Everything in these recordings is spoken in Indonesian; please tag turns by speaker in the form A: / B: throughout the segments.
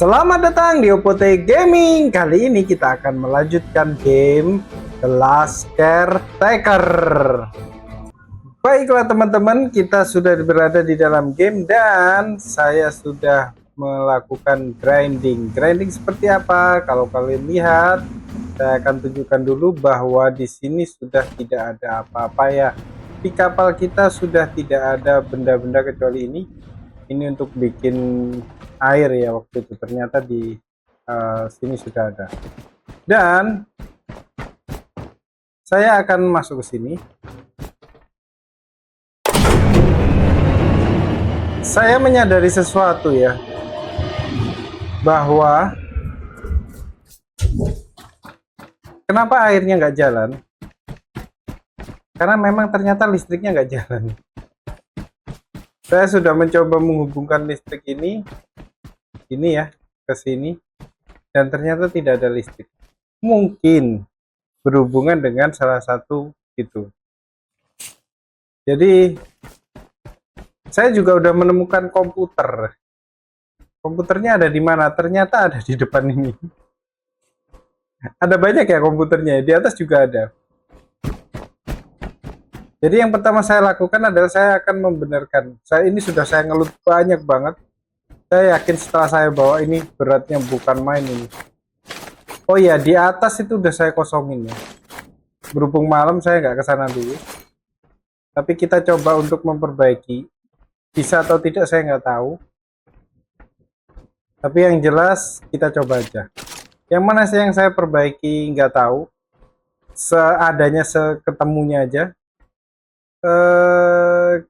A: Selamat datang di Opote Gaming. Kali ini kita akan melanjutkan game The Last Caretaker. Baiklah teman-teman, kita sudah berada di dalam game dan saya sudah melakukan grinding. Grinding seperti apa? Kalau kalian lihat, saya akan tunjukkan dulu bahwa di sini sudah tidak ada apa-apa ya. Di kapal kita sudah tidak ada benda-benda kecuali ini. Ini untuk bikin air ya, waktu itu ternyata di sini sudah ada. Dan saya akan masuk ke sini. Saya menyadari sesuatu ya, bahwa kenapa airnya nggak jalan, karena memang ternyata listriknya nggak jalan. Saya sudah mencoba menghubungkan listrik ini ya, ke sini, dan ternyata tidak ada listrik. Mungkin berhubungan dengan salah satu itu. Jadi saya juga udah menemukan komputer. Komputernya ada di mana? Ternyata ada di depan ini. Ada banyak ya komputernya, di atas juga ada. Jadi yang pertama saya lakukan adalah saya akan membenarkan. Ini sudah saya ngelut banyak banget. Saya yakin setelah saya bawa ini beratnya bukan main ini. Oh iya, di atas itu udah saya kosongin ya. Berhubung malam saya nggak kesana dulu. Tapi kita coba untuk memperbaiki. Bisa atau tidak saya nggak tahu. Tapi yang jelas kita coba aja. Yang mana sih yang saya perbaiki nggak tahu. Seadanya, seketemunya aja.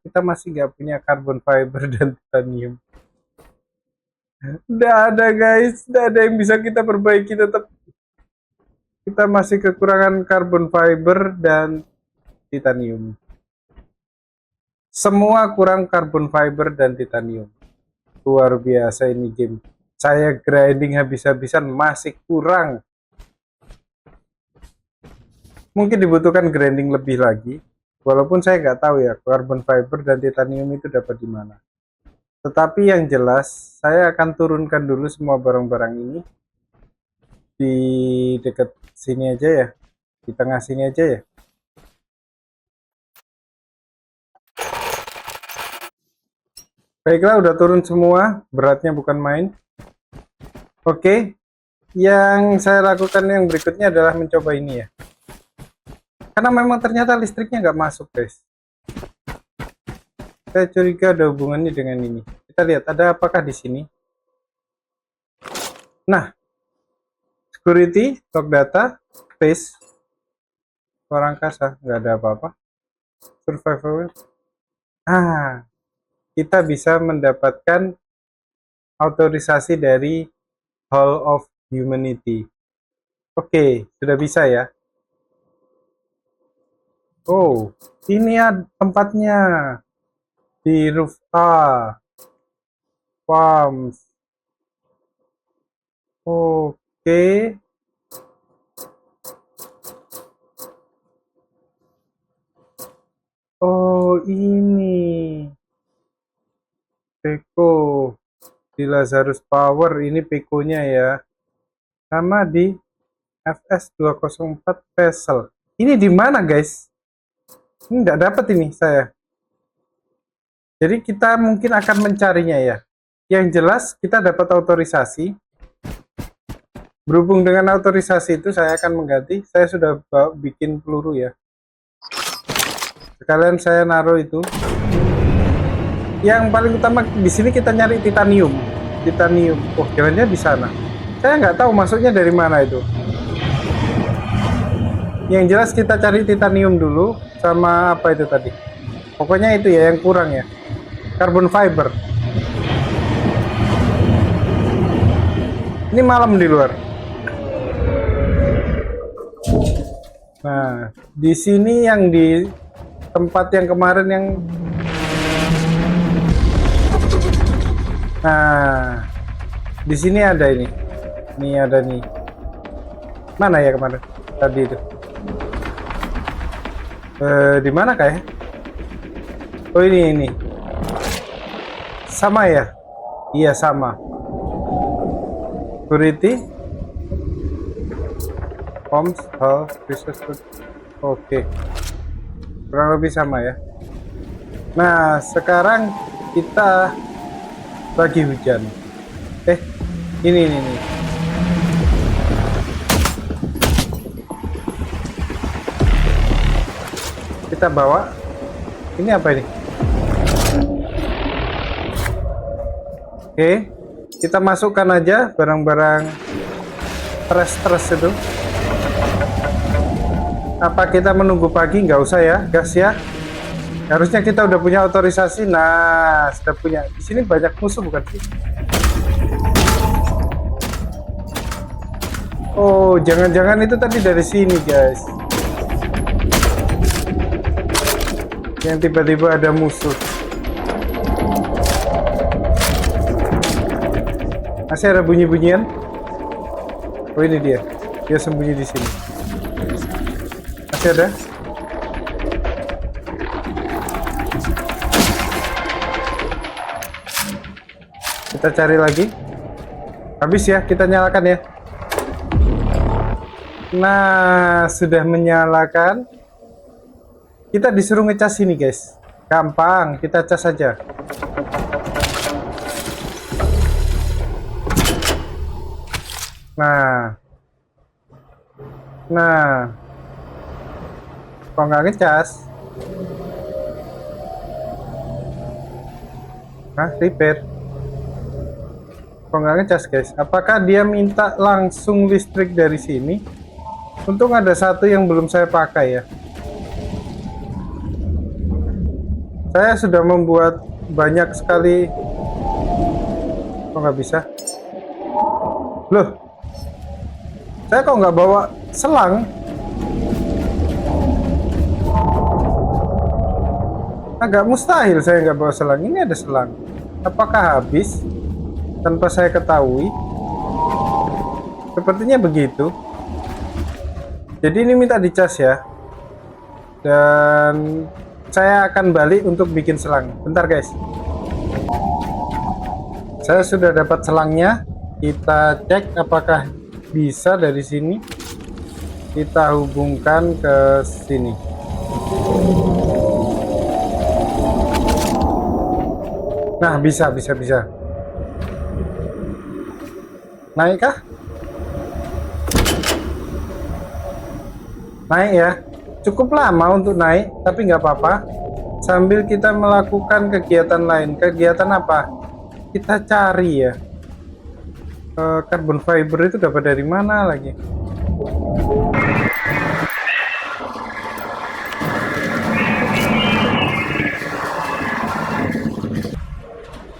A: Kita masih nggak punya carbon fiber dan titanium. Udah ada guys, udah ada yang bisa kita perbaiki, tetap kita masih kekurangan carbon fiber dan titanium. Semua kurang carbon fiber dan titanium. Luar biasa ini game. Saya grinding habis-habisan masih kurang. Mungkin dibutuhkan grinding lebih lagi. Walaupun saya nggak tahu ya carbon fiber dan titanium itu dapat di mana. Tetapi yang jelas saya akan turunkan dulu semua barang-barang ini di dekat sini aja ya, di tengah sini aja ya. Baiklah, udah turun semua, beratnya bukan main. Oke, yang saya lakukan yang berikutnya adalah mencoba ini ya. Karena memang ternyata listriknya nggak masuk guys. Saya curiga ada hubungannya dengan ini. Kita lihat ada apakah di sini. Nah, security, log data, space, luar angkasa, nggak ada apa-apa. Survival. Kita bisa mendapatkan autorisasi dari Hall of Humanity. Oke, sudah bisa ya. Oh, ini ya tempatnya di roof farms. Oke. Oh, ini Peko di Lazarus Power, ini Pekonya ya. Sama di FS 204 Vessel. Ini di mana guys? Ini nggak dapat ini saya. Jadi kita mungkin akan mencarinya ya. Yang jelas kita dapat autorisasi. Berhubung dengan autorisasi itu saya akan mengganti. Saya sudah bikin peluru ya. Sekalian saya naruh itu. Yang paling utama di sini kita nyari titanium. Titanium. Oh, jalannya di sana. Saya nggak tahu masuknya dari mana itu. Yang jelas kita cari titanium dulu. Sama apa itu tadi? Pokoknya itu ya yang kurang ya. Carbon fiber. Ini malam di luar. Nah, di sini yang di tempat yang kemarin yang di sini ada ini. Ini ada nih. Mana ya kemarin? Tadi itu. Di mana kayak? Oh ini. Sama ya? Iya sama. Security, homes, health, resources. Oke, kurang lebih sama ya. Nah, sekarang kita lagi hujan. Ini. Kita bawa. Ini apa ini? Oke, kita masukkan aja barang-barang stres itu. Apa kita menunggu pagi? Nggak usah ya, gas ya. Harusnya kita udah punya otorisasi. Nah, sudah punya. Di sini banyak musuh bukan sih? Oh, jangan-jangan itu tadi dari sini, guys. Yang tiba-tiba ada musuh. Masih ada bunyi-bunyian? Oh, ini dia. Dia sembunyi di sini. Masih ada? Kita cari lagi. Habis ya, kita nyalakan ya. Nah, sudah menyalakan. Kita disuruh ngecas ini, guys. Gampang, kita cas saja. Nah, kok nggak ngecas? Repair. Kok nggak ngecas, guys? Apakah dia minta langsung listrik dari sini? Untung ada satu yang belum saya pakai ya. Saya sudah membuat banyak sekali. Kok nggak bisa? Loh, saya kok nggak bawa selang? Agak mustahil saya nggak bawa selang. Ini ada selang. Apakah habis tanpa saya ketahui? Sepertinya begitu. Jadi ini minta dicas ya. Dan saya akan balik untuk bikin selang. Bentar, guys. Saya sudah dapat selangnya. Kita cek apakah bisa dari sini. Kita hubungkan ke sini. Nah, bisa. Naik kah? Naik ya. Cukup lama untuk naik, tapi nggak apa-apa. Sambil kita melakukan kegiatan lain. Kegiatan apa? Kita cari ya. Carbon fiber itu dapat dari mana lagi?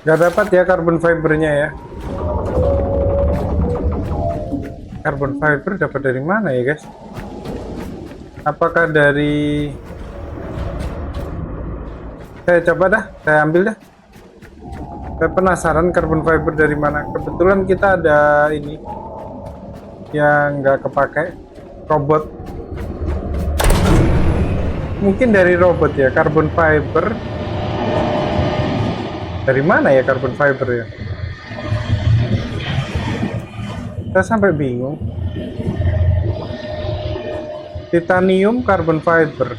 A: Nggak dapat ya carbon fibernya ya. Carbon fiber dapat dari mana ya, guys? Apakah dari... Saya coba dah, saya ambil dah. Saya penasaran carbon fiber dari mana. Kebetulan kita ada ini yang nggak kepakai, robot. Mungkin dari robot ya, carbon fiber. Dari mana ya carbon fiber ya? Saya sampai bingung. Titanium carbon fiber.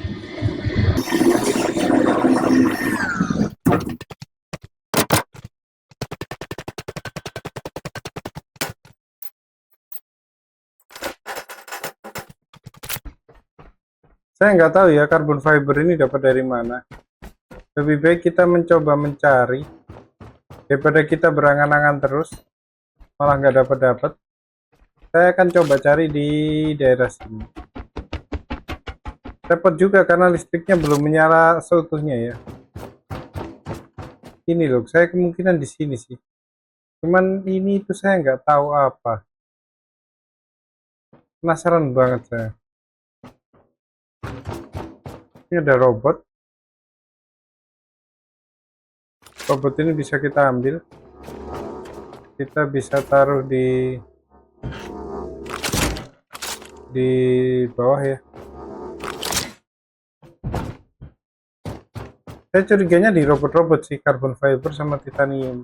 A: Saya nggak tahu ya carbon fiber ini dapat dari mana. Lebih baik kita mencoba mencari daripada kita berangan-angan terus malah nggak dapat. Saya akan coba cari di daerah sini. Dapat juga karena listriknya belum menyala seutuhnya ya. Ini loh, saya kemungkinan di sini sih. Cuman ini itu saya nggak tahu apa. Penasaran banget saya. Ini ada robot. Robot ini bisa kita ambil. Kita bisa taruh di bawah ya. Saya curiganya di robot-robot sih, carbon fiber sama titanium.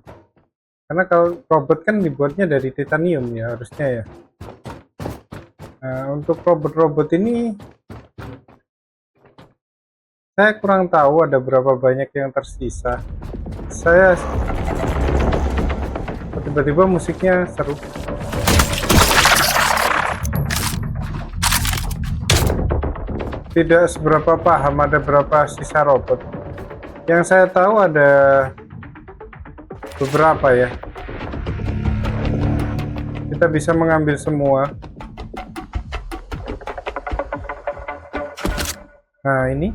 A: Karena kalau robot kan dibuatnya dari titanium ya harusnya ya. Nah, untuk robot-robot ini saya kurang tahu ada berapa banyak yang tersisa. Saya tiba-tiba musiknya seru. Tidak seberapa paham ada berapa sisa robot. Yang saya tahu ada beberapa ya. Kita bisa mengambil semua. Nah ini,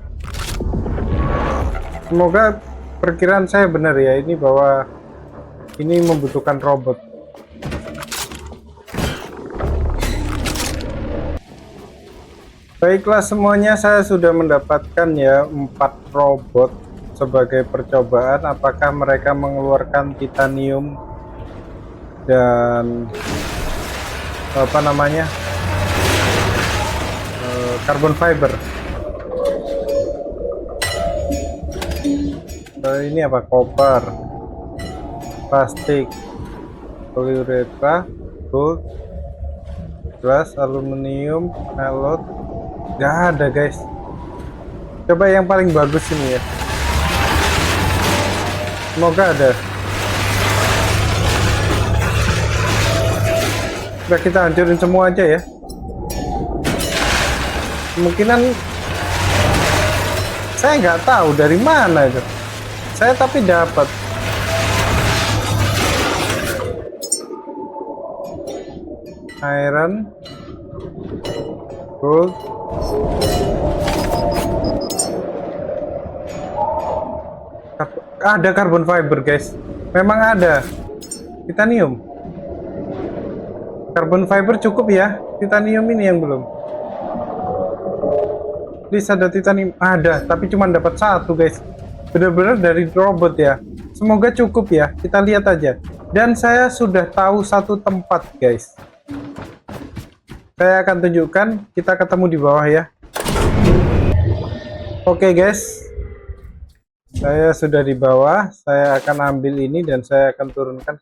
A: semoga perkiraan saya benar ya, ini bahwa ini membutuhkan robot. Baiklah semuanya, saya sudah mendapatkan ya 4 robot sebagai percobaan. Apakah mereka mengeluarkan titanium dan apa namanya carbon fiber. Ini apa? Koper, plastik, poliuretra, gold, glass, aluminium, alot. Gak ada guys. Coba yang paling bagus ini ya, semoga ada. Udah, kita hancurin semua aja ya. Kemungkinan saya nggak tahu dari mana itu. Saya tapi dapat. Iron, gold, ada carbon fiber guys. Memang ada titanium. Carbon fiber cukup ya. Titanium ini yang belum. Please, ada titanium. Ada, tapi cuma dapat 1 guys. Benar-benar dari robot ya. Semoga cukup ya. Kita lihat aja. Dan saya sudah tahu satu tempat guys. Saya akan tunjukkan. Kita ketemu di bawah ya. Oke guys, saya sudah di bawah. Saya akan ambil ini dan saya akan turunkan.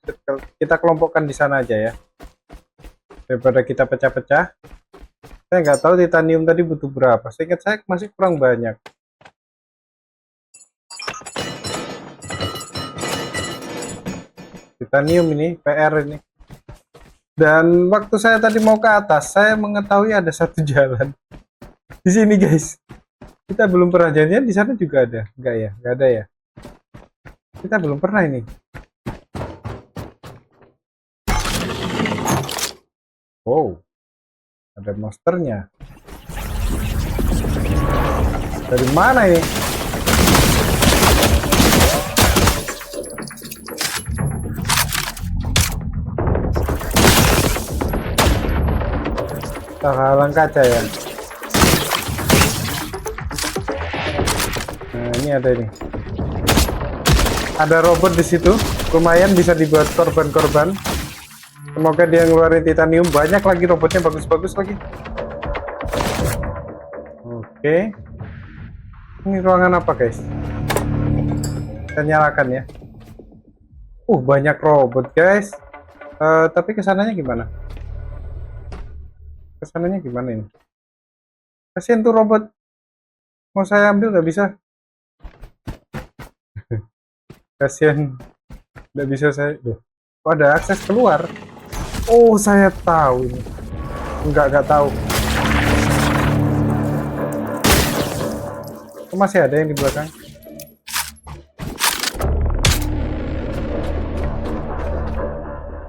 A: Kita kelompokkan di sana aja ya, daripada kita pecah-pecah. Saya nggak tahu titanium tadi butuh berapa. Seingat saya masih kurang banyak. Titanium ini PR ini. Dan waktu saya tadi mau ke atas, saya mengetahui ada satu jalan di sini guys. Kita belum pernah janjian, di sana juga ada. Enggak ya? Enggak ada ya? Kita belum pernah ini. Wow. Ada monsternya. Dari mana ini? Kita halang kaca ya. Nah, ini ada ini. Ada robot di situ. Lumayan bisa dibuat korban-korban. Semoga dia ngeluarin titanium. Banyak lagi robotnya, bagus-bagus lagi. Oke. Ini ruangan apa guys? Kita nyalakan ya. Banyak robot guys. Tapi kesananya gimana? Kesananya gimana ini? Kasian tuh robot. Mau saya ambil nggak bisa. Kasian. Nggak bisa saya. Duh. Kok ada akses keluar? Oh, saya tahu ini. Nggak tahu. Oh, masih ada yang di belakang.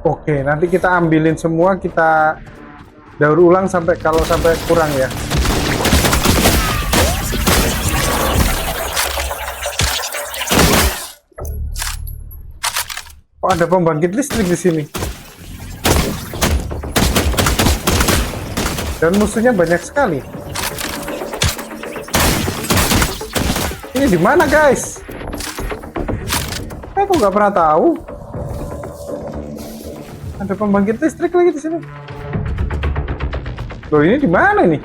A: Oke, nanti kita ambilin semua, kita daur ulang sampai kurang ya. Oh, ada pembangkit listrik di sini. Dan musuhnya banyak sekali. Ini di mana, guys? Aku nggak pernah tahu. Ada pembangkit listrik lagi di sini. Loh, ini di mana nih?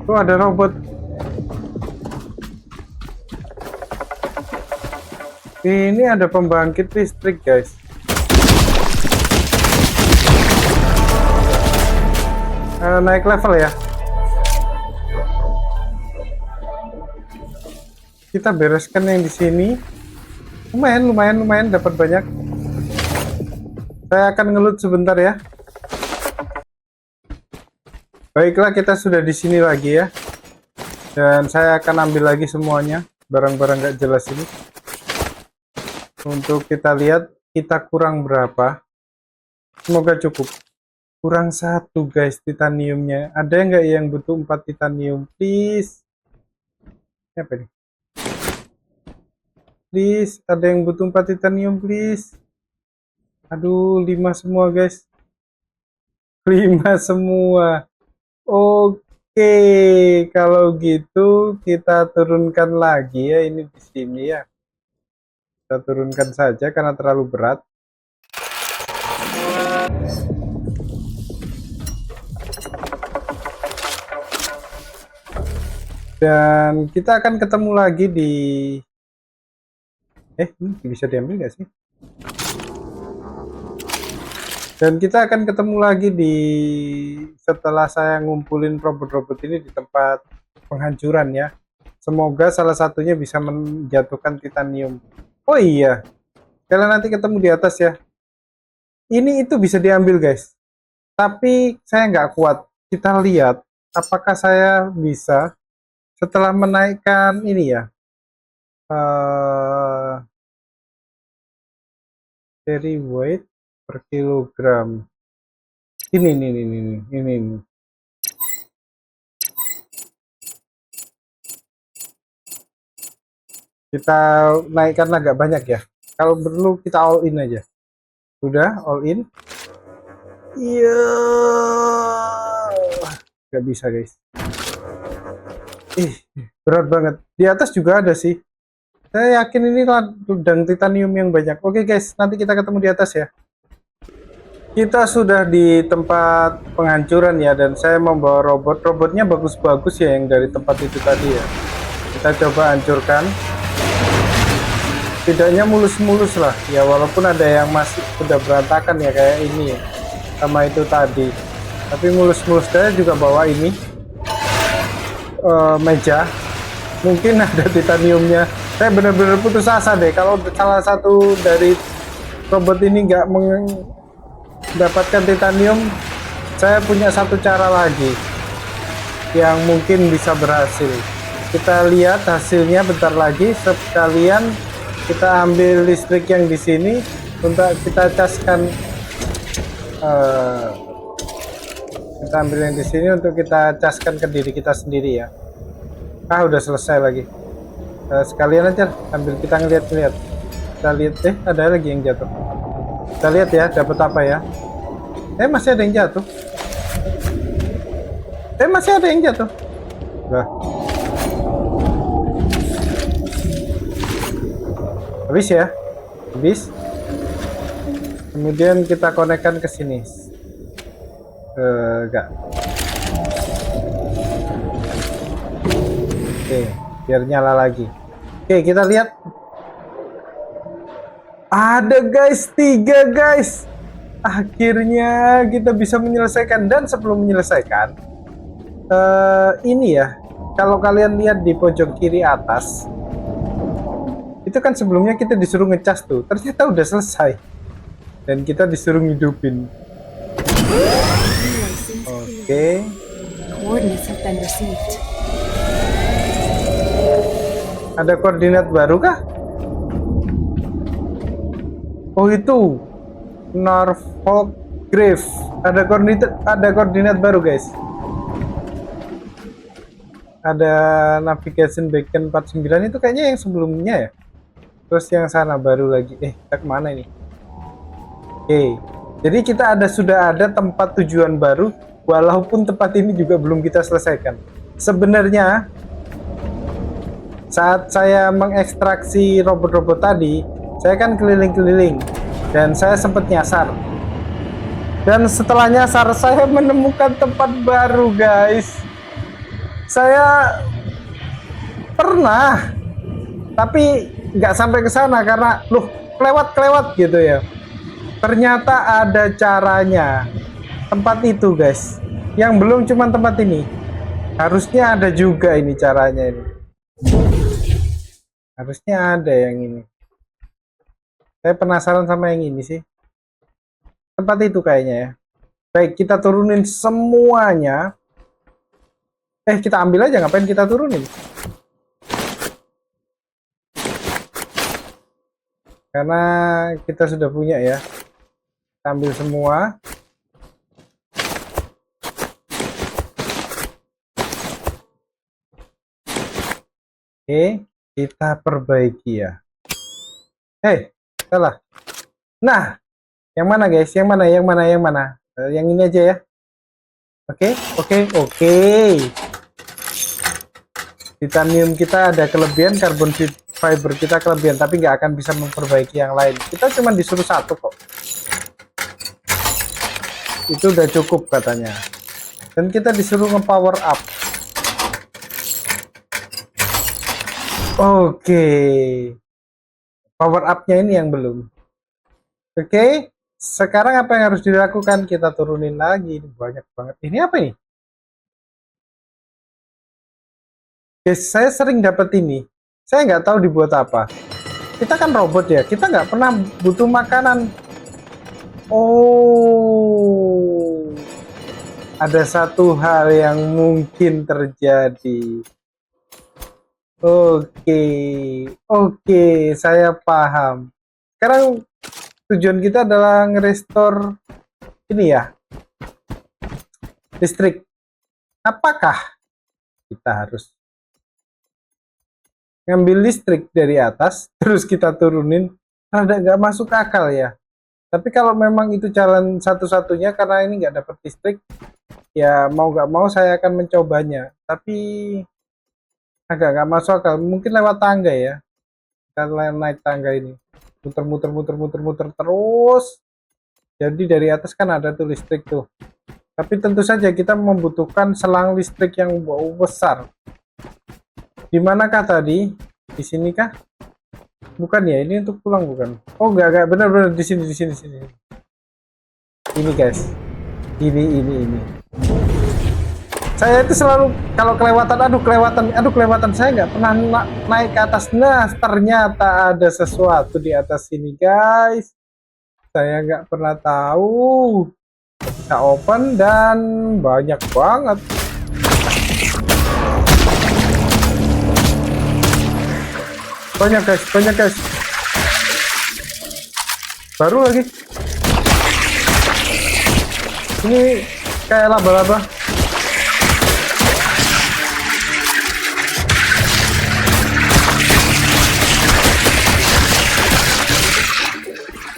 A: Tuh ada robot. Ini ada pembangkit listrik, guys. Naik level ya. Kita bereskan yang di sini. Lumayan dapat banyak. Saya akan ngelut sebentar ya. Baiklah, kita sudah di sini lagi ya. Dan saya akan ambil lagi semuanya, barang-barang gak jelas ini. Untuk kita lihat kita kurang berapa. Semoga cukup. Kurang 1 guys titaniumnya. Ada nggak yang butuh 4 titanium? Please. Apa nih? Please, ada yang butuh 4 titanium please. Aduh, 5 semua guys. 5 semua. Oke, kalau gitu kita turunkan lagi ya ini di sini ya. Kita turunkan saja karena terlalu berat. Dan kita akan ketemu lagi di ini bisa diambil nggak sih? Dan kita akan ketemu lagi setelah saya ngumpulin robot-robot ini di tempat penghancuran ya. Semoga salah satunya bisa menjatuhkan titanium. Oh iya, kalian nanti ketemu di atas ya. Ini itu bisa diambil guys. Tapi saya nggak kuat. Kita lihat apakah saya bisa setelah menaikkan ini ya. Carry weight per kilogram. Ini. Kita naikkan agak banyak ya. Kalau perlu kita all in aja. Sudah all in. Iya. Gak bisa guys. Berat banget. Di atas juga ada sih. Saya yakin ini ladang titanium yang banyak. Oke guys, nanti kita ketemu di atas ya. Kita sudah di tempat penghancuran ya, dan saya membawa robot. Robotnya bagus-bagus ya yang dari tempat itu tadi ya. Kita coba hancurkan. Tidaknya mulus-mulus lah ya, walaupun ada yang masih sudah berantakan ya kayak ini ya, sama itu tadi. Tapi mulus-mulus. Saya juga bawa ini meja. Mungkin ada titaniumnya. Saya benar-benar putus asa deh kalau salah satu dari robot ini nggak mendapatkan titanium. Saya punya satu cara lagi yang mungkin bisa berhasil. Kita lihat hasilnya bentar lagi. Sekalian kita ambil listrik yang di sini untuk kita caskan. Kita ambil yang di sini untuk kita caskan ke diri kita sendiri ya. Udah selesai lagi. Sekalian aja ambil, kita ngeliat-ngeliat. Kita lihat ada lagi yang jatuh. Kita lihat ya dapat apa ya. Masih ada yang jatuh. Masih ada yang jatuh. Nah. Habis ya. Habis. Kemudian kita konekkan ke sini. Enggak. Oke, biar nyala lagi. Oke, kita lihat. Ada guys, 3 guys. Akhirnya kita bisa menyelesaikan. Dan sebelum menyelesaikan, ini ya, kalau kalian lihat di pojok kiri atas, itu kan sebelumnya kita disuruh ngecas tuh. Ternyata udah selesai. Dan kita disuruh ngidupin. Oke. Ada koordinat baru kah? Oh itu Norfolk Grave. Ada koordinat baru guys. Ada navigation beacon 49 itu kayaknya yang sebelumnya ya. Terus yang sana baru lagi. Kita kemana ini? Oke. Jadi kita sudah ada tempat tujuan baru, walaupun tempat ini juga belum kita selesaikan. Sebenarnya saat saya mengekstraksi robot-robot tadi, saya kan keliling-keliling dan saya sempat nyasar. Dan setelah nyasar, saya menemukan tempat baru, guys. Saya pernah, tapi nggak sampai ke sana karena loh kelewat gitu ya. Ternyata ada caranya. Tempat itu guys, yang belum cuma tempat ini, harusnya ada juga ini caranya ini. Harusnya ada yang ini. Saya penasaran sama yang ini sih. Tempat itu kayaknya ya. Baik, kita turunin semuanya. Kita ambil aja, ngapain kita turunin? Karena kita sudah punya ya. Kita ambil semua. Oke, kita perbaiki ya. Salah. Nah, yang mana guys? Yang mana? Yang ini aja ya. Oke. Titanium kita ada kelebihan, karbon fiber kita kelebihan, tapi nggak akan bisa memperbaiki yang lain. Kita cuma disuruh satu kok. Itu udah cukup katanya. Dan kita disuruh nge-power up. Oke. Power up-nya ini yang belum. Oke. Sekarang apa yang harus dilakukan? Kita turunin lagi. Banyak banget. Ini apa ini? Guys, saya sering dapat ini. Saya nggak tahu dibuat apa. Kita kan robot ya. Kita nggak pernah butuh makanan. Oh. Ada satu hal yang mungkin terjadi. Oke, saya paham. Sekarang tujuan kita adalah nge-restore ini ya, listrik. Apakah kita harus ngambil listrik dari atas, terus kita turunin? Rada nggak masuk akal ya. Tapi kalau memang itu jalan satu-satunya karena ini nggak dapat listrik, ya mau nggak mau saya akan mencobanya. Tapi agak nggak masuk akal. Mungkin lewat tangga ya. Kita naik tangga ini. Muter terus. Jadi dari atas kan ada tuh listrik tuh. Tapi tentu saja kita membutuhkan selang listrik yang besar. Di manakah tadi? Di sini kah? Bukan ya, ini untuk pulang bukan? Oh enggak, benar di sini. Ini guys. Ini. Saya itu selalu kalau kelewatan, kelewatan. Saya nggak pernah naik ke atas. Nah, ternyata ada sesuatu di atas sini guys. Saya nggak pernah tahu. Kita open dan banyak banget. Banyak guys. Baru lagi. Ini kayak laba-laba.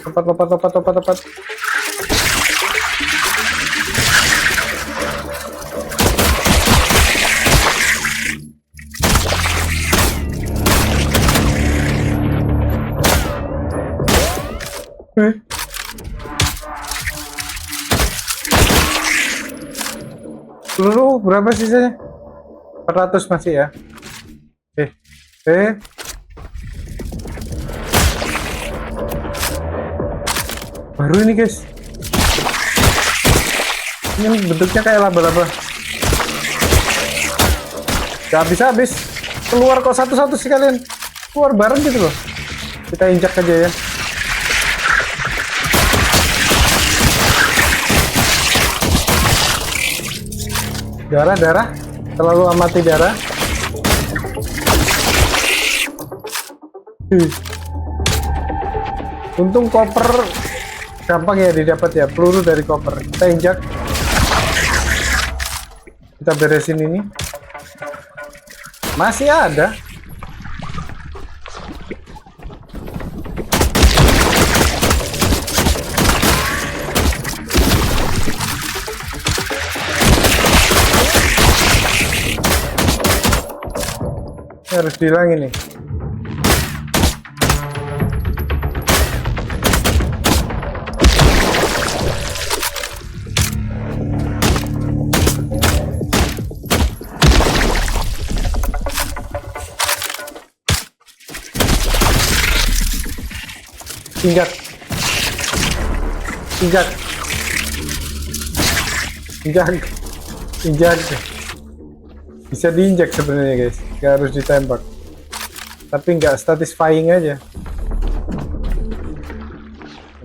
A: Lompat. Peluru berapa sisanya? 400 masih ya. Baru ini guys. Ini bentuknya kayak laba-laba. Gak habis-habis. Keluar kok satu-satu sekalian. Keluar bareng gitu loh. Kita injak aja ya. Darah. Terlalu amati darah. Untung koper gampang ya didapat ya, peluru dari koper. Kita injak. Kita beresin ini. Masih ada. Harus dihilangin nih. injak, injak, injak, injak. Bisa diinjak sebenarnya guys, nggak harus ditembak. Tapi nggak satisfying aja.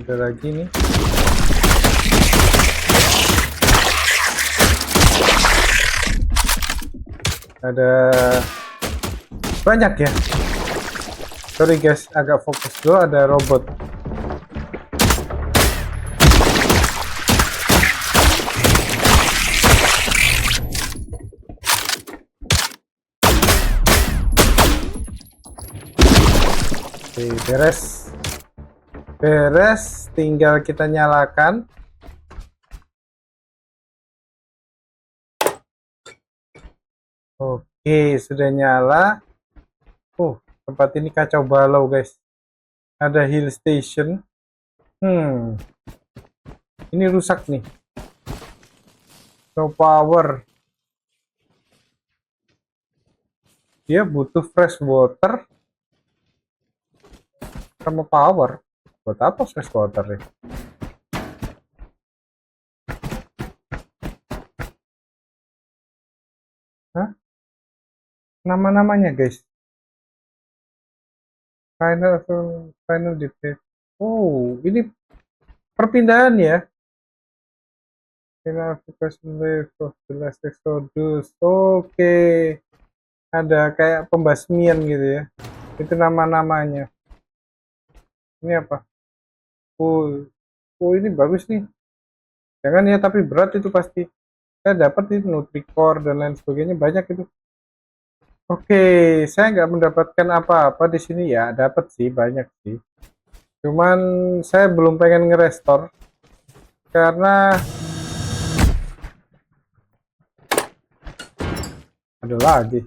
A: Ada lagi nih. Ada banyak ya. Sorry guys, agak fokus dulu. Ada robot. Oke, beres. Beres, tinggal kita nyalakan. Oke, sudah nyala. Tempat ini kacau balau guys. Ada hill station. Ini rusak nih. No power. Dia butuh fresh water sama power. Buat apa fresh water ya? Hah? Nama-namanya guys. Final defeat. Oh, ini perpindahan ya. Final wave of the last Exodus. Oke. Ada kayak pembasmian gitu ya. Itu nama-namanya. Ini apa? Ini bagus nih. Jangan ya, tapi berat itu pasti. Saya dapat itu Nutricore dan lain sebagainya, banyak itu. Oke, saya nggak mendapatkan apa-apa di sini ya. Dapat sih, banyak sih. Cuman saya belum pengen nge-restore karena ada lagi.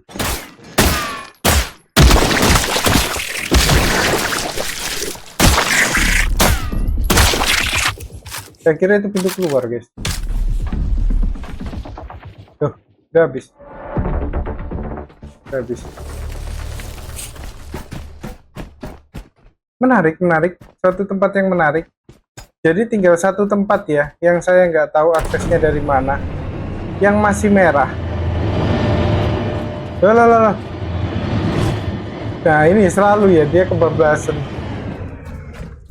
A: Saya kira itu pintu keluar guys. Tuh, udah habis. Udah habis. Menarik. Suatu tempat yang menarik. Jadi tinggal satu tempat ya, yang saya nggak tahu aksesnya dari mana. Yang masih merah. Loh. Nah ini selalu ya, dia kebablasan.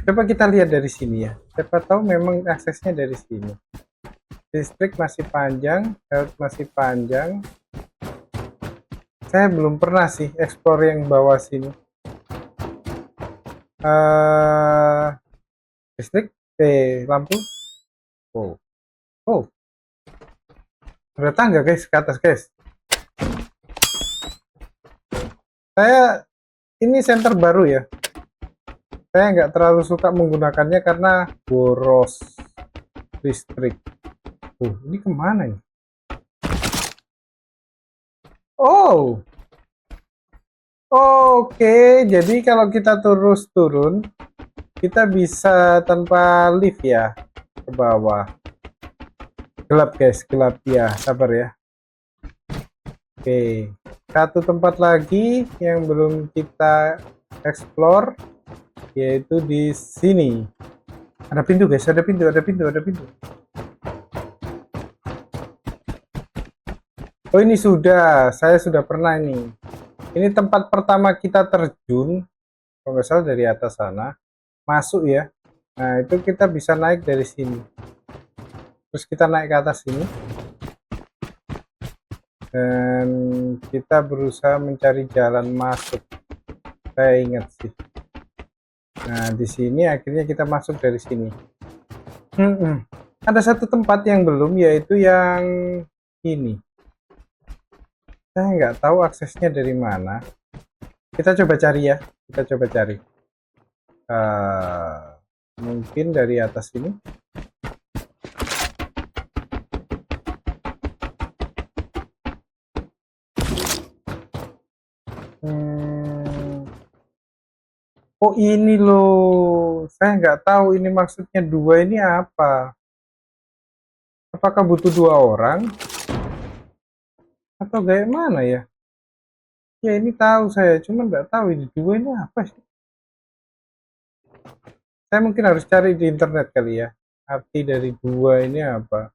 A: Coba kita lihat dari sini ya. Siapa tahu memang aksesnya dari sini. Listrik masih panjang, health masih panjang. Saya belum pernah sih explore yang bawah sini. Listrik, lampu. Oh, ada tangga guys ke atas guys. Ini center baru ya. Saya nggak terlalu suka menggunakannya karena boros listrik. Ini kemana ya? Oh, oke. Jadi kalau kita terus turun, kita bisa tanpa lift ya ke bawah. Gelap guys, gelap ya. Sabar ya. Oke, satu tempat lagi yang belum kita explore, yaitu di sini. Ada pintu guys, ada pintu. Oh ini saya sudah pernah ini. Ini tempat pertama kita terjun, kalau nggak salah dari atas sana, masuk ya. Nah itu kita bisa naik dari sini. Terus kita naik ke atas sini. Dan kita berusaha mencari jalan masuk. Saya ingat sih. Nah, di sini akhirnya kita masuk dari sini. Ada satu tempat yang belum, yaitu yang ini. Saya nggak tahu aksesnya dari mana. Kita coba cari ya. Mungkin dari atas ini. Oh ini loh, saya nggak tahu ini maksudnya dua ini apa. Apakah butuh 2 orang? Atau kayak mana ya? Ya ini tahu saya, cuma nggak tahu ini 2 ini apa sih. Saya mungkin harus cari di internet kali ya. Arti dari dua ini apa?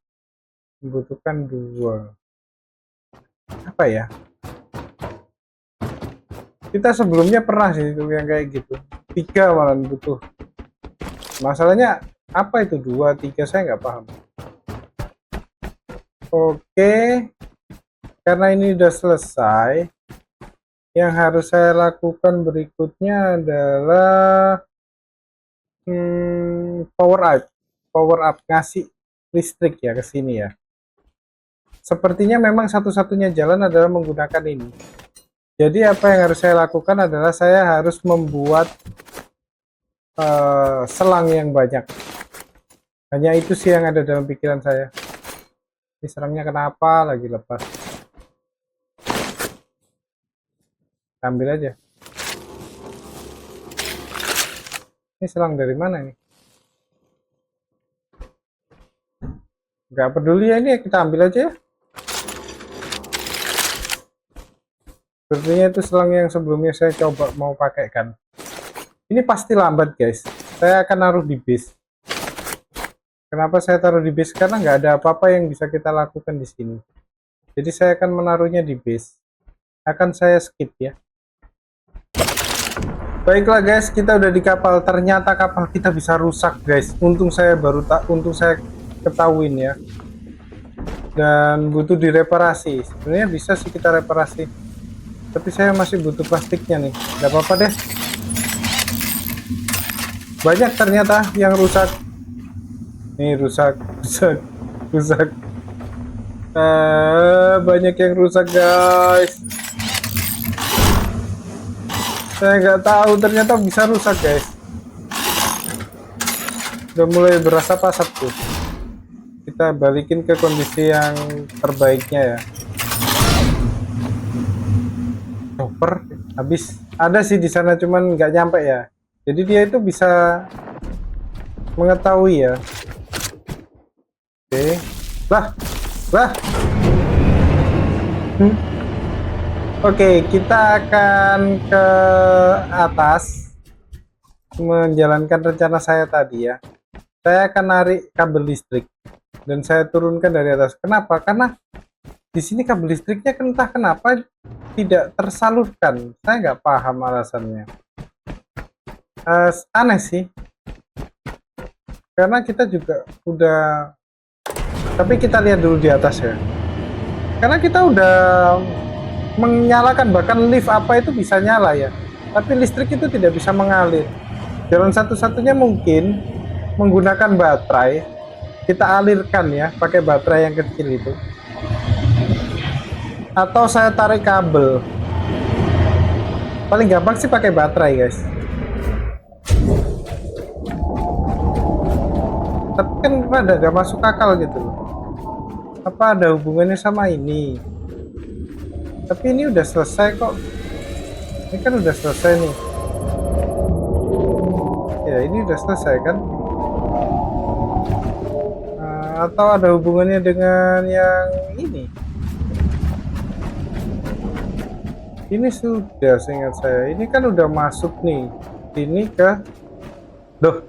A: Membutuhkan dua. Apa ya? Kita sebelumnya pernah sih itu yang kayak gitu. Tiga malah butuh. Masalahnya apa itu dua, tiga saya nggak paham. Oke, karena ini udah selesai. Yang harus saya lakukan berikutnya adalah power up ngasih listrik ya ke sini ya. Sepertinya memang satu-satunya jalan adalah menggunakan ini. Jadi apa yang harus saya lakukan adalah saya harus membuat selang yang banyak. Hanya itu sih yang ada dalam pikiran saya. Ini serangnya kenapa lagi lepas? Ambil aja. Ini selang dari mana nih? Gak peduli ya, ini kita ambil aja ya. Sepertinya itu selang yang sebelumnya saya coba mau pakai kan. Ini pasti lambat guys. Saya akan naruh di base. Kenapa saya taruh di base? Karena nggak ada apa-apa yang bisa kita lakukan di sini. Jadi saya akan menaruhnya di base. Akan saya skip ya. Baiklah guys, kita udah di kapal. Ternyata kapal kita bisa rusak guys. Untung saya ketahuin ya. Dan butuh direparasi. Sebenarnya bisa sih kita reparasi. Tapi saya masih butuh plastiknya nih. Gak apa-apa deh. Banyak ternyata yang rusak. Nih rusak. Banyak yang rusak guys. Saya nggak tahu ternyata bisa rusak guys. Udah mulai berasa asap tuh. Kita balikin ke kondisi yang terbaiknya ya. Chopper habis. Ada sih di sana cuman nggak nyampe ya. Jadi dia itu bisa mengetahui ya. Oke. Lah. Oke, kita akan ke atas menjalankan rencana saya tadi ya. Saya akan narik kabel listrik dan saya turunkan dari atas. Kenapa? Karena di sini kabel listriknya entah kenapa tidak tersalurkan. Saya nggak paham alasannya. Aneh sih. Karena kita juga udah. Tapi kita lihat dulu di atas ya. Karena kita udah menyalakan, bahkan lift apa itu bisa nyala ya, tapi listrik itu tidak bisa mengalir. Jalan satu-satunya mungkin menggunakan baterai. Kita alirkan ya pakai baterai yang kecil itu, atau saya tarik kabel. Paling gampang sih pakai baterai guys, tapi kan rada gak masuk akal gitu loh. Apa ada hubungannya sama ini? Tapi ini udah selesai kok. Ini kan udah selesai nih. Ya ini udah selesai kan. Atau ada hubungannya dengan yang ini? Ini sudah seingat saya. Ini kan udah masuk nih. Ini ke. Loh.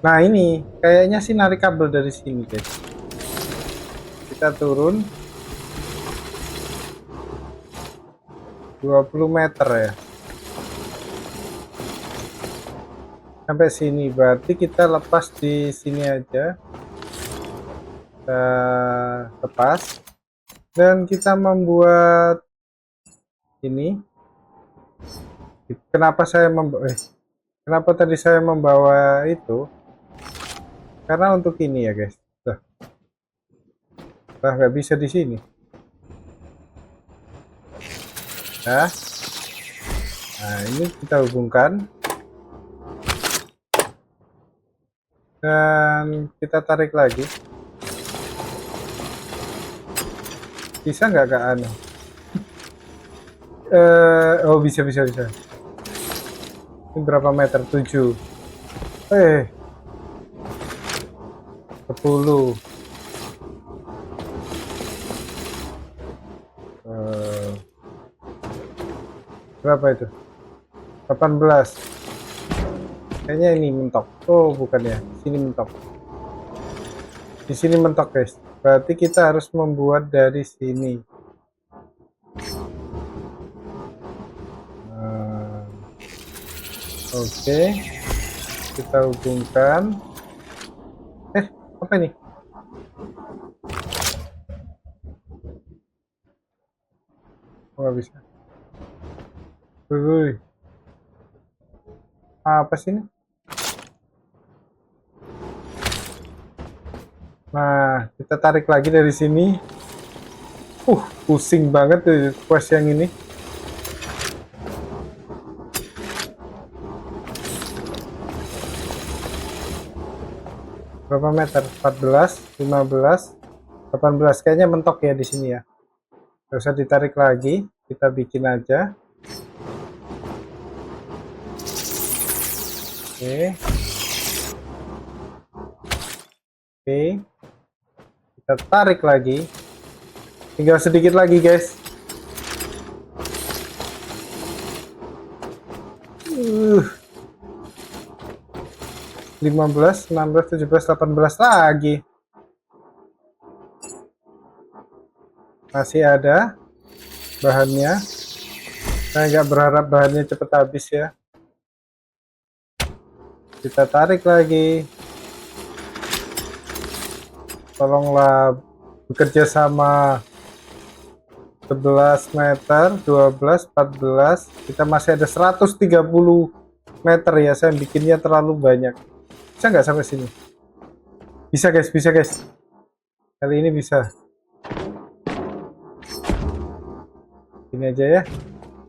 A: Nah ini kayaknya sih narik kabel dari sini guys. Kita turun 20 meter ya sampai sini, berarti kita lepas di sini aja. Kita lepas dan kita membuat ini. Kenapa tadi saya membawa itu? Karena untuk ini ya guys. Nggak bisa di sini. Nah, ini kita hubungkan dan kita tarik lagi. Bisa nggak Kak Anu? Oh bisa. Ini berapa meter? 7. 10. Berapa itu? 18. Kayaknya ini mentok. Oh, bukan ya. Sini mentok. Di sini mentok, guys. Berarti kita harus membuat dari sini. Nah, oke. Kita hubungkan. Apa ini? Oh, nggak bisa. Wih. Apa sih ini? Nah, kita tarik lagi dari sini. Pusing banget tuh quest yang ini. Berapa meter? 14, 15, 18. Kayaknya mentok ya di sini ya. Nggak usah ditarik lagi, kita bikin aja. Oke. Oke. Kita tarik lagi. Tinggal sedikit lagi, guys. 15, 16, 17, 18 lagi. Masih ada bahannya. Saya nggak berharap bahannya cepat habis ya. Kita tarik lagi. Tolonglah bekerja sama. 11 meter, 12, 14. Kita masih ada 130 meter ya. Saya bikinnya terlalu banyak. Bisa nggak sampai sini? Bisa, guys. Bisa, guys. Kali ini bisa. Ini aja ya.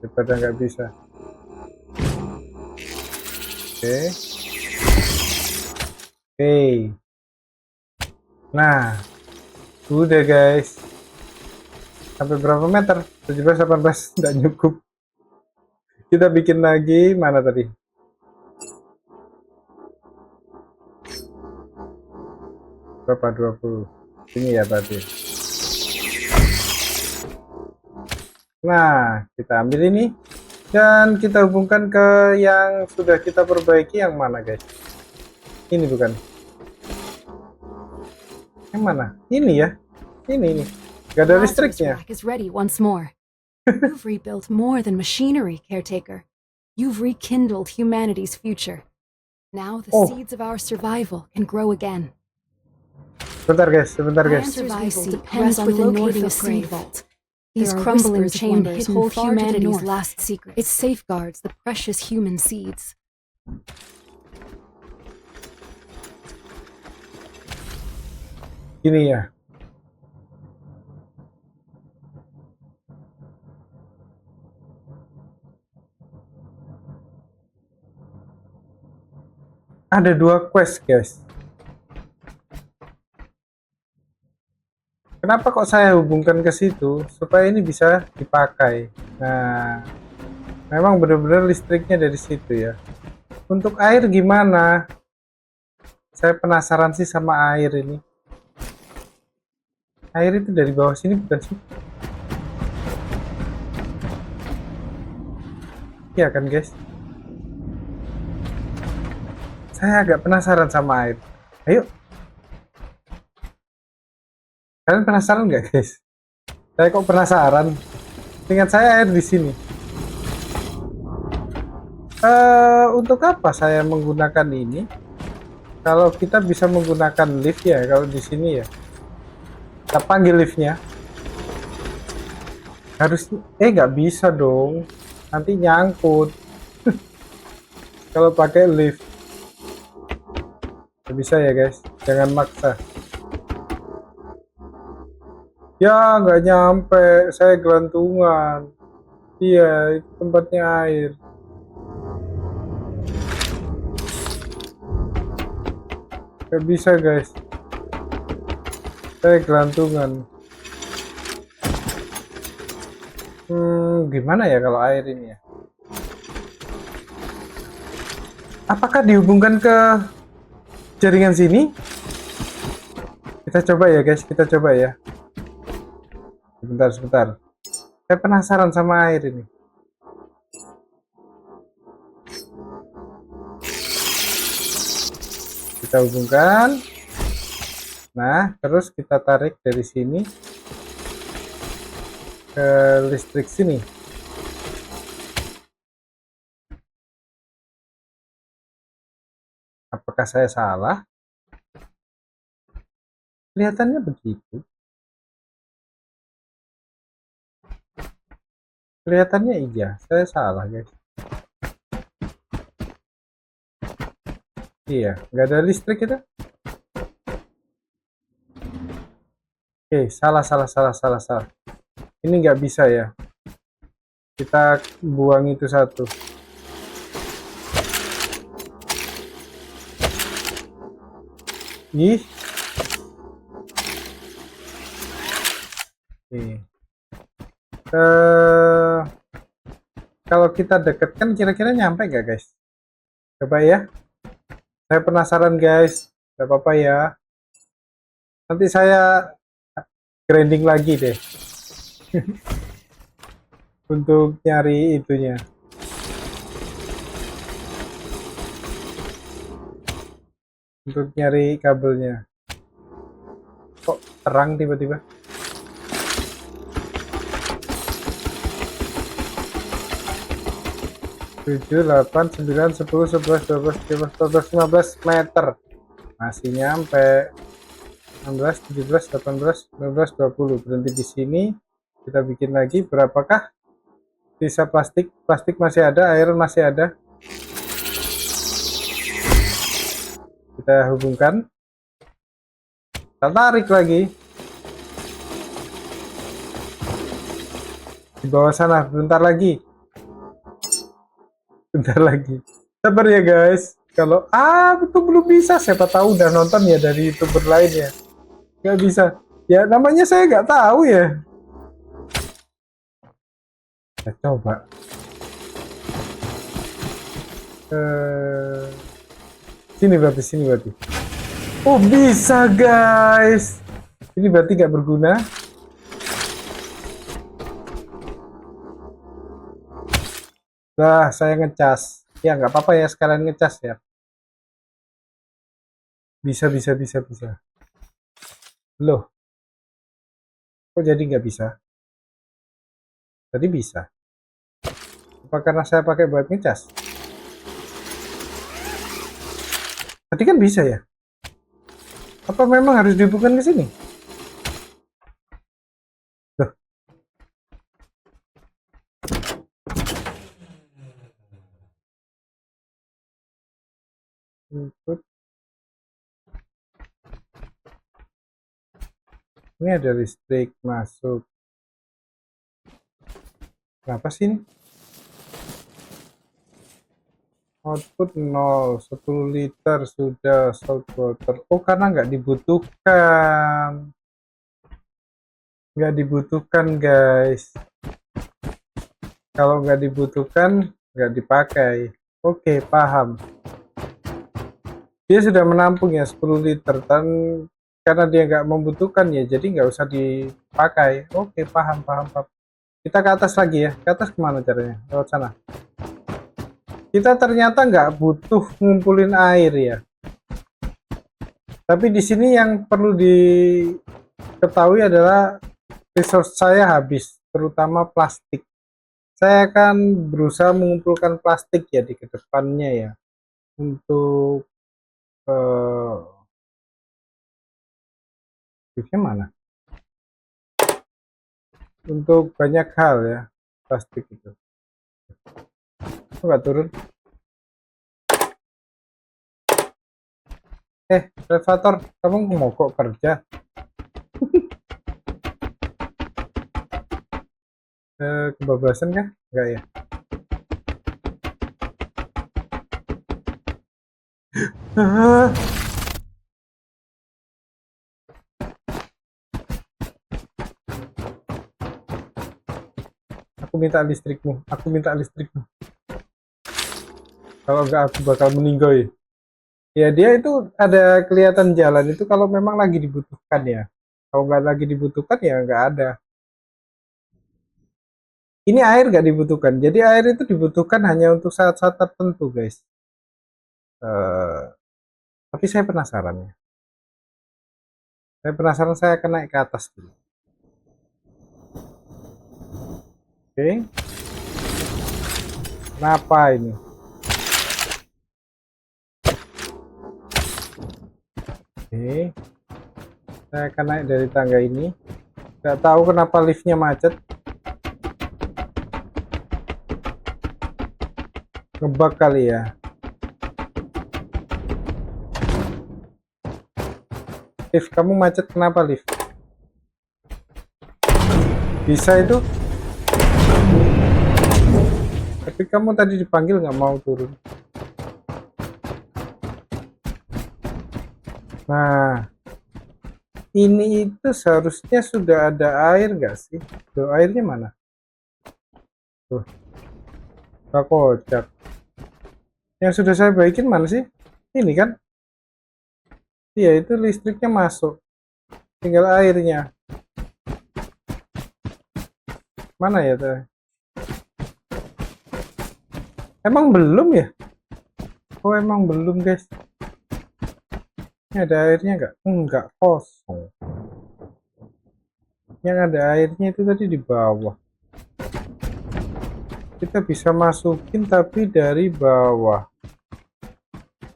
A: Daripada nggak bisa. Oke. Oke. Nah. Udah, guys. Sampai berapa meter? 17, 18. Nggak cukup. Kita bikin lagi. Mana tadi? Berapa? 20. Ini ya berarti. Nah, kita ambil ini. Dan kita hubungkan ke yang sudah kita perbaiki. Yang mana, guys? Ini bukan? Yang mana? Ini ya? Ini. Gak ada listriknya.
B: Is ready once more. You've rebuilt more than machinery, caretaker. You've rekindled humanity's future. Now the seeds of our survival can grow again.
A: Sebentar guys.
B: Survival depends on locating a seed vault. These crumbling chambers hold humanity's last secrets. It safeguards the precious human seeds.
A: Ini ya. Ada 2 quest, guys. Kenapa kok saya hubungkan ke situ? Supaya ini bisa dipakai. Nah, memang benar-benar listriknya dari situ ya. Untuk air gimana? Saya penasaran sih sama air ini. Air itu dari bawah sini bukan sih? Iya kan, guys? Saya agak penasaran sama air. Ayo. Kalian penasaran nggak, guys? Saya kok penasaran. Ingat saya air di sini. Untuk apa saya menggunakan ini? Kalau kita bisa menggunakan lift ya, kalau di sini ya. Kita panggil liftnya. Harus, nggak bisa dong. Nanti nyangkut. Kalau pakai lift. Nggak bisa ya guys, jangan maksa. Ya nggak nyampe, saya gelantungan. Iya, itu tempatnya air. Nggak bisa guys, saya gelantungan. Gimana ya kalau air ini ya? Apakah dihubungkan ke jaringan sini? Kita coba ya guys, kita coba ya. Sebentar. Saya penasaran sama air ini. kita hubungkan. Nah, terus kita tarik dari sini ke listrik sini. Apakah saya salah? Kelihatannya begitu. Kelihatannya iya, saya salah guys. Iya, nggak ada listrik kita. Oke, salah. Ini nggak bisa ya. Kita buang itu satu. Ih. Oke. Kalau kita deketkan kira-kira nyampe nggak guys? Coba ya. Saya penasaran guys. Gak apa-apa ya. Nanti saya grinding lagi deh. Untuk nyari itunya. Untuk nyari kabelnya. Kok terang tiba-tiba? 7, 8, 9, 10, 11, 12, 13, 14, 15 meter. Masih nyampe. 16, 17, 18, 19, 20. Berhenti di sini. Kita bikin lagi. Berapakah sisa plastik? Plastik masih ada, air masih ada. Kita hubungkan. Kita tarik lagi. Di bawah sana, bentar lagi. Bentar lagi. Sabar ya guys. Kalau itu belum bisa, siapa tahu udah nonton ya dari YouTuber lain ya. Nggak bisa. Ya namanya saya nggak tahu ya. Kita coba. Sini berarti. Oh bisa guys. Ini berarti nggak berguna. Nah, saya ngecas. Ya nggak apa-apa ya sekalian ngecas ya. Bisa. Loh, kok jadi nggak bisa? Tadi bisa. Apa karena saya pakai buat ngecas? Tadi kan bisa ya? Apa memang harus dihubungkan ke sini? Loh, input. Ini ada listrik masuk. Kenapa sih ini? Output 0, 10 liter sudah salt water. Oh, karena nggak dibutuhkan. Nggak dibutuhkan, guys. Kalau nggak dibutuhkan, nggak dipakai. Oke, paham. Dia sudah menampung ya 10 liter. Dan karena dia nggak membutuhkan ya, jadi nggak usah dipakai. Oke, paham. Kita ke atas lagi ya. Ke atas kemana caranya? Lewat sana. Kita ternyata nggak butuh ngumpulin air ya. Tapi di sini yang perlu diketahui adalah resource saya habis, terutama plastik. Saya akan berusaha mengumpulkan plastik ya di kedepannya ya. Untuk mana? Untuk banyak hal ya, plastik itu. Nggak turun. Revator, kamu mau kok kerja? Kebablasan kah? Enggak ya? Aku minta listrikmu. Kalau enggak aku bakal meninggal ya. Ya dia itu ada kelihatan jalan itu kalau memang lagi dibutuhkan ya. Kalau nggak lagi dibutuhkan ya nggak ada. Ini air nggak dibutuhkan. Jadi air itu dibutuhkan hanya untuk saat-saat tertentu guys. Tapi saya penasaran ya. Saya penasaran, saya akan naik ke atas dulu. Oke. Kenapa ini? Oke. Saya akan naik dari tangga ini. Gak tahu kenapa liftnya macet. Ngebug kali ya. Lift, kamu macet kenapa lift? Bisa itu? Tapi kamu tadi dipanggil nggak mau turun. Nah, ini itu seharusnya sudah ada air nggak sih? Tuh, airnya mana? Tuh, kocak. Yang sudah saya baikin mana sih? Ini kan? Iya, itu listriknya masuk. Tinggal airnya. Mana ya tuh? Emang belum ya? Oh, emang belum guys. Ini ada airnya nggak? Enggak, kosong. Yang ada airnya itu tadi di bawah. Kita bisa masukin tapi dari bawah.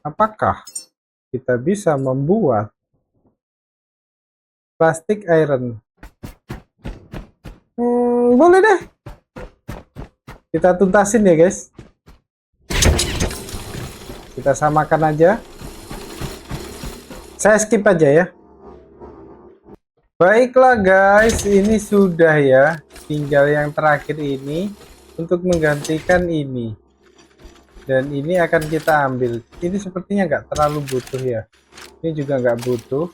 A: Apakah kita bisa membuat plastik iron? Boleh deh. Kita tuntasin ya guys. Kita samakan aja. Saya skip aja ya. Baiklah guys, ini sudah ya. Tinggal yang terakhir ini untuk menggantikan ini. Dan ini akan kita ambil. Ini sepertinya nggak terlalu butuh ya. Ini juga nggak butuh.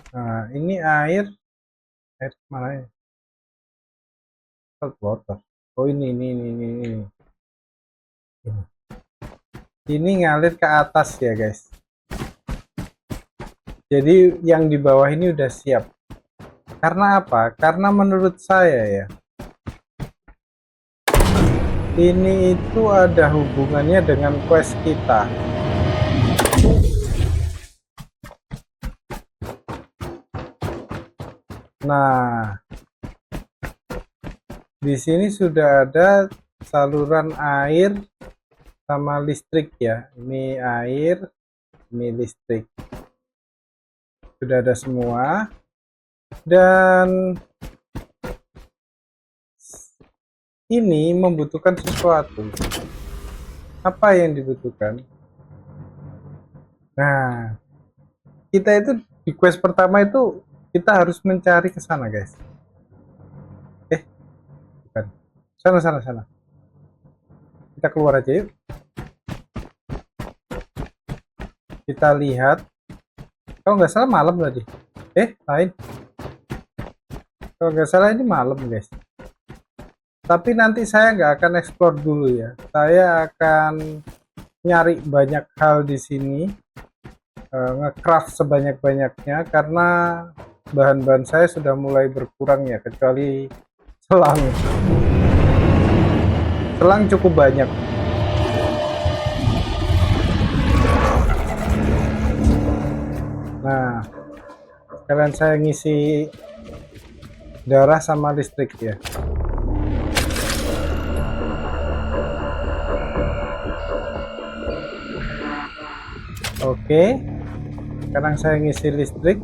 A: Nah, ini air. Air mana ya? Salt water. Oh ini. Ini ngalir ke atas ya guys. Jadi yang di bawah ini udah siap. Karena apa? Karena menurut saya ya, ini itu ada hubungannya dengan quest kita. Nah, di sini sudah ada saluran air sama listrik ya. Ini air, ini listrik. Sudah ada semua. Dan ini membutuhkan sesuatu. Apa yang dibutuhkan? Nah, kita itu di quest pertama itu kita harus mencari ke sana, guys. Bukan. Sana. Kita keluar aja yuk. Kita lihat. Kalau nggak salah malam tadi. Lain. Kalau nggak salah ini malam, guys. Tapi nanti saya nggak akan explore dulu ya. Saya akan nyari banyak hal di sini, ngecraft sebanyak-banyaknya karena bahan-bahan saya sudah mulai berkurang ya, kecuali selang. Selang cukup banyak. Nah, sekalian saya ngisi darah sama listrik ya. Oke, sekarang saya ngisi listrik.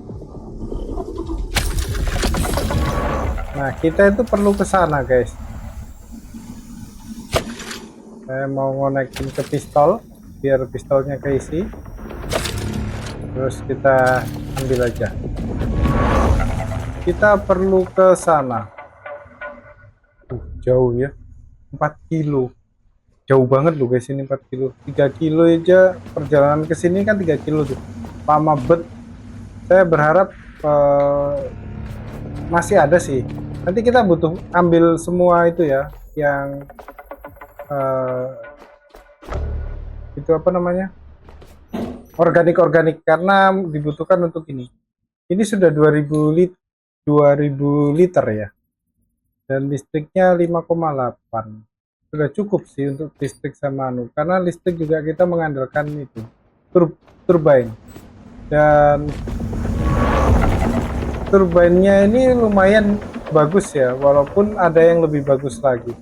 A: Nah, kita itu perlu ke sana, guys. Saya mau ngonekin ke pistol, biar pistolnya keisi. Terus kita ambil aja. Kita perlu ke sana. Jauh ya, 4 kilo. Jauh banget loh guys, ini 4 kilo. 3 kilo aja perjalanan ke sini kan 3 kilo tuh. Lama bet. Saya berharap masih ada sih. Nanti kita butuh ambil semua itu ya, yang itu apa namanya? Organik karena dibutuhkan untuk ini. Ini sudah 2000 liter ya. Dan listriknya 5,8. Sudah cukup sih untuk listrik sama anu, karena listrik juga kita mengandalkan itu turbine, dan turbinnya ini lumayan bagus ya, walaupun ada yang lebih bagus lagi.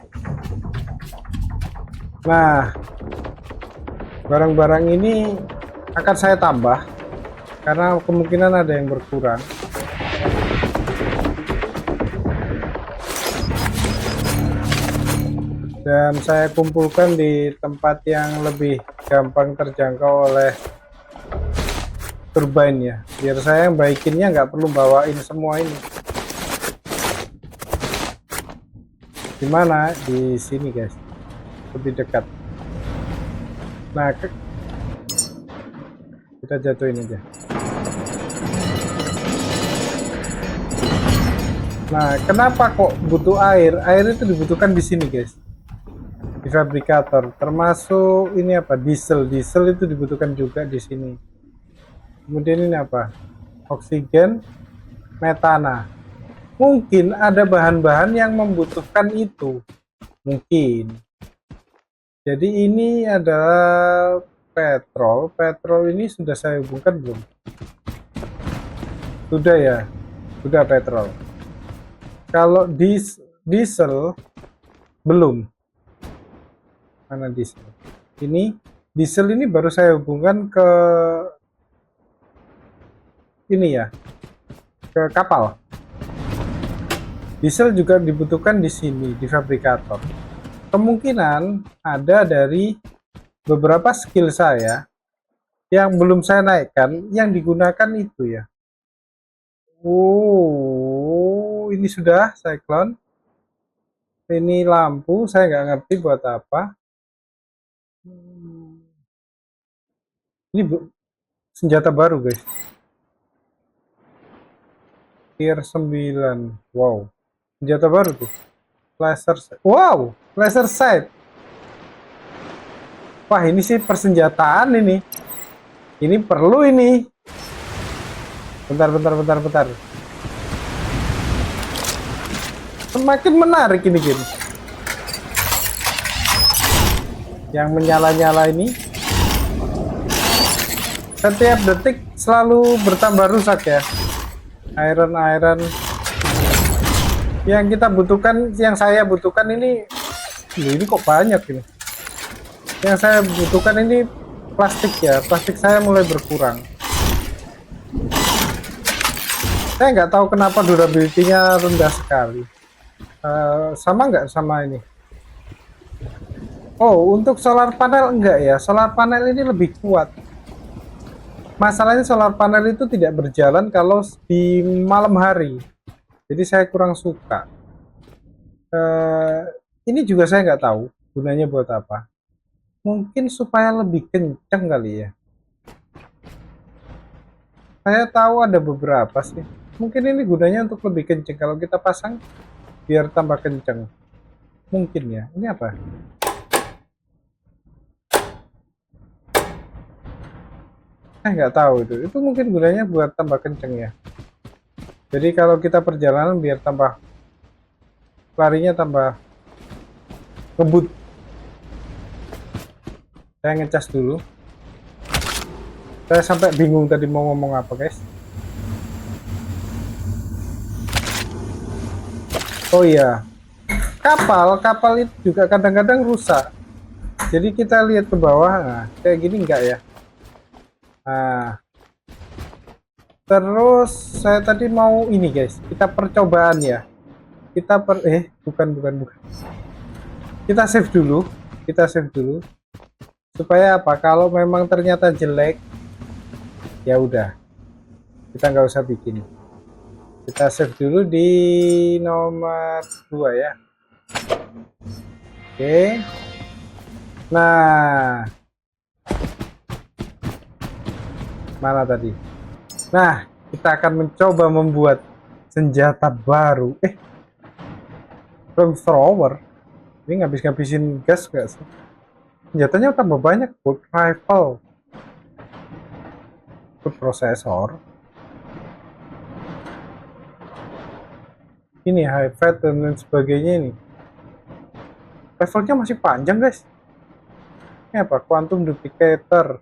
A: Nah, barang-barang ini akan saya tambah karena kemungkinan ada yang berkurang. Dan saya kumpulkan di tempat yang lebih gampang terjangkau oleh turbine ya, biar saya yang baikinnya nggak perlu bawain semua ini. Dimana? Di sini guys, lebih dekat. Nah, kita jatuhin aja. Nah, kenapa kok butuh air? Air itu dibutuhkan di sini guys, di fabrikator. Termasuk ini apa? Diesel. Diesel itu dibutuhkan juga di sini. Kemudian ini apa? Oksigen, metana. Mungkin ada bahan-bahan yang membutuhkan itu. Mungkin. Jadi ini adalah petrol. Petrol ini sudah saya hubungkan belum? Sudah ya. Sudah petrol. Kalau diesel belum. Mana diesel? Ini diesel ini baru saya hubungkan ke ini ya, ke kapal. Diesel juga dibutuhkan di sini, di fabrikator. Kemungkinan ada dari beberapa skill saya yang belum saya naikkan, yang digunakan itu ya. Oh, ini sudah Cyclone. Ini lampu, saya nggak ngerti buat apa. Ini senjata baru guys. Tier 9. Wow. Senjata baru tuh. Laser sight. Wow, laser sight. Wah, ini sih persenjataan ini. Ini perlu ini. Bentar. Semakin menarik ini game. Yang menyala-nyala ini. Setiap detik selalu bertambah rusak ya. Iron. Yang kita butuhkan, yang saya butuhkan ini kok banyak ini. Yang saya butuhkan ini plastik ya. Plastik saya mulai berkurang. Saya nggak tahu kenapa durability-nya rendah sekali. Sama nggak sama ini? Oh, untuk solar panel enggak ya. Solar panel ini lebih kuat. Masalahnya solar panel itu tidak berjalan kalau di malam hari. Jadi saya kurang suka. Ini juga saya nggak tahu gunanya buat apa. Mungkin supaya lebih kenceng kali ya. Saya tahu ada beberapa sih. Mungkin ini gunanya untuk lebih kenceng. Kalau kita pasang biar tambah kenceng. Mungkin ya. Ini apa? Nggak tahu itu. Itu mungkin gunanya buat tambah kenceng ya. Jadi kalau kita perjalanan biar tambah larinya tambah ngebut. Saya ngecas dulu. Saya sampai bingung tadi mau ngomong apa guys. Oh iya, kapal itu juga kadang-kadang rusak. Jadi kita lihat ke bawah, nah, kayak gini enggak ya? Nah, terus saya tadi mau ini guys, kita percobaan ya. Kita bukan. Kita save dulu, supaya apa? Kalau memang ternyata jelek, ya udah, kita nggak usah bikin. Kita save dulu di nomor 2 ya. Oke. Nah, mana tadi? Nah, kita akan mencoba membuat senjata baru. Flamethrower. Ini ngabis-ngabisin gas gak sih? Senjatanya tambah banyak. Bolt rifle, food processor. Ini high fat dan lain sebagainya ini. Levelnya masih panjang guys. Ini apa? Quantum duplicator.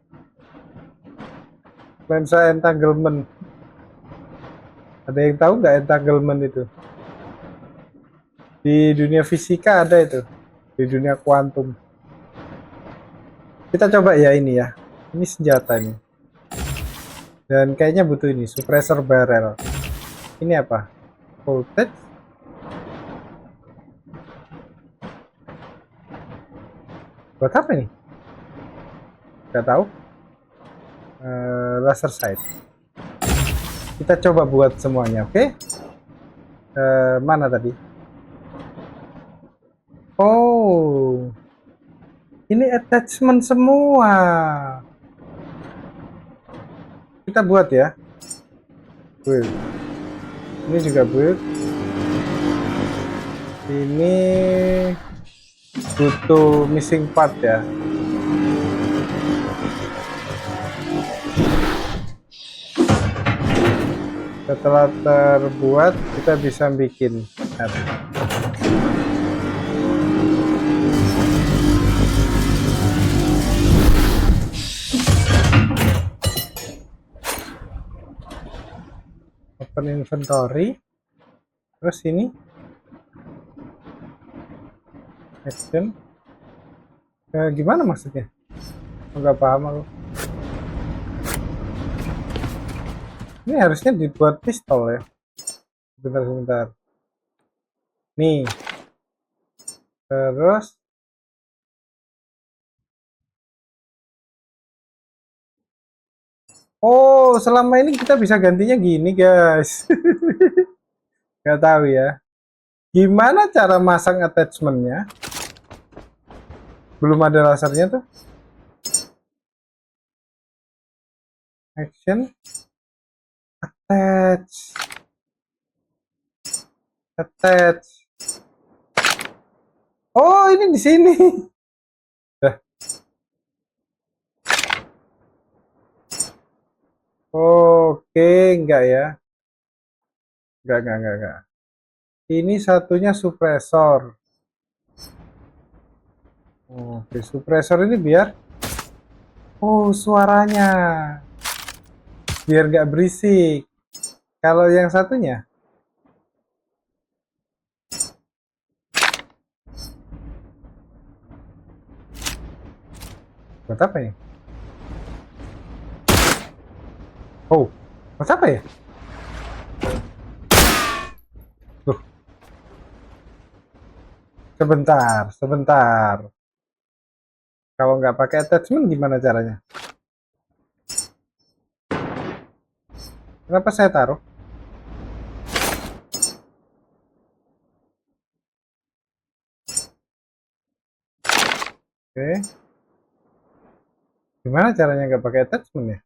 A: Lensa entanglement. Ada yang tahu nggak entanglement itu? Di dunia fisika ada itu. Di dunia kuantum. Kita coba ya ini ya. Ini senjata ini. Dan kayaknya butuh ini, suppressor barrel. Ini apa? Voltage. Buat apa ini? Gak tahu. Laser sight. Kita coba buat semuanya, oke? Mana tadi? Oh, ini attachment semua. Kita buat ya. Build. Ini juga build. Ini butuh missing part ya. Setelah terbuat, kita bisa bikin. Open inventory. Terus ini action. Gimana maksudnya? Nggak paham aku. Ini harusnya dibuat pistol ya. Sebentar. Nih. Terus. Oh, selama ini kita bisa gantinya gini, guys. Nggak tahu ya. Gimana cara masang attachmentnya? Belum ada lasernya tuh. Action. Attach. Oh, ini di sini. Oke, enggak ya. Enggak. Ini satunya suppressor. Oke, suppressor ini biar suaranya. Biar nggak berisik. Kalau yang satunya buat apa ya? Oh, buat apa ya? Sebentar. Kalau nggak pakai attachment gimana caranya? Kenapa saya taruh? Oke. Gimana caranya nggak pakai attachment ya?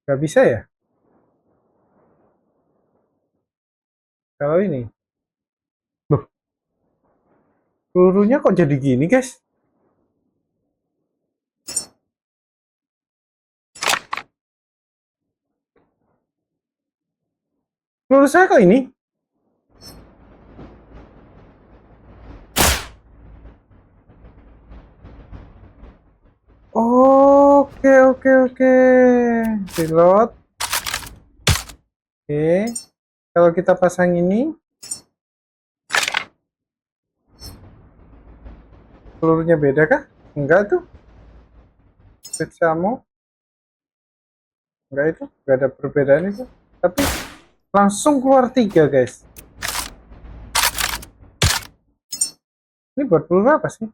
A: Nggak bisa ya? Kalau ini. Loh. Pelurunya kok jadi gini, guys? Peluru saya kok ini? Oke. Reload. Oke. Kalau kita pasang ini, pelurunya beda kah? Enggak tuh. Switch ammo. Enggak itu, enggak ada perbedaan itu. Tapi langsung keluar 3, guys. Ini buat peluru apa sih?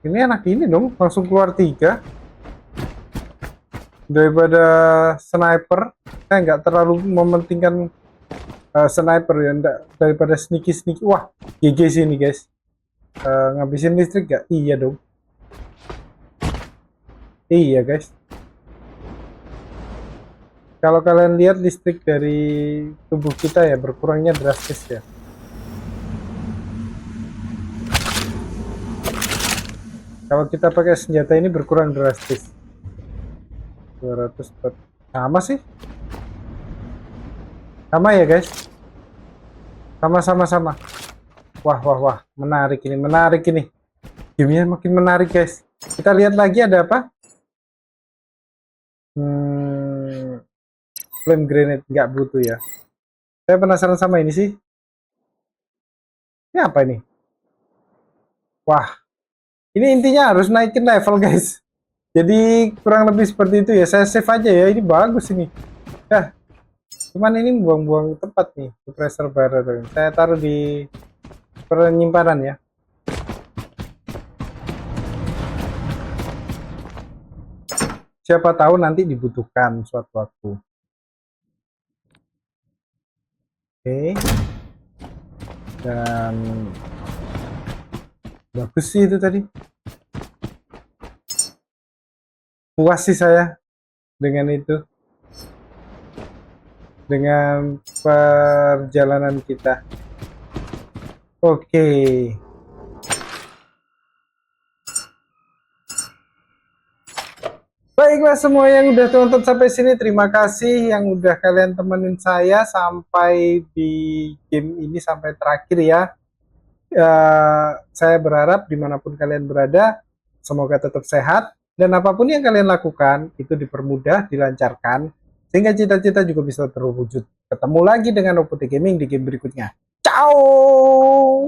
A: Ini anak ini dong, langsung keluar 3. Daripada sniper, saya nggak terlalu mementingkan sniper ya, daripada sneaky. Wah, GG sih ini, guys. Ngabisin listrik gak? Iya dong. Iya, guys. Kalau kalian lihat listrik dari tubuh kita ya berkurangnya drastis ya. Kalau kita pakai senjata ini berkurang drastis. 200 sama sih. Sama ya, guys. Sama. Wah, menarik ini. Gamenya makin menarik, guys. Kita lihat lagi ada apa? Flame grenade nggak butuh ya. Saya penasaran sama ini sih. Ini apa ini? Wah, ini intinya harus naikin level, guys. Jadi kurang lebih seperti itu ya. Saya save aja ya. Ini bagus ini. Nah, cuman ini buang-buang tempat nih. Compressor barrel. Saya taruh di penyimpanan ya. Siapa tahu nanti dibutuhkan suatu waktu. Oke. Dan bagus sih itu tadi. Puas sih saya dengan itu. Dengan perjalanan kita. Oke. Baiklah semua yang udah tonton sampai sini, terima kasih yang udah kalian temenin saya sampai di game ini sampai terakhir ya. Saya berharap dimanapun kalian berada, semoga tetap sehat dan apapun yang kalian lakukan itu dipermudah, dilancarkan, sehingga cita-cita juga bisa terwujud. Ketemu lagi dengan Opute Gaming di game berikutnya. Ciao!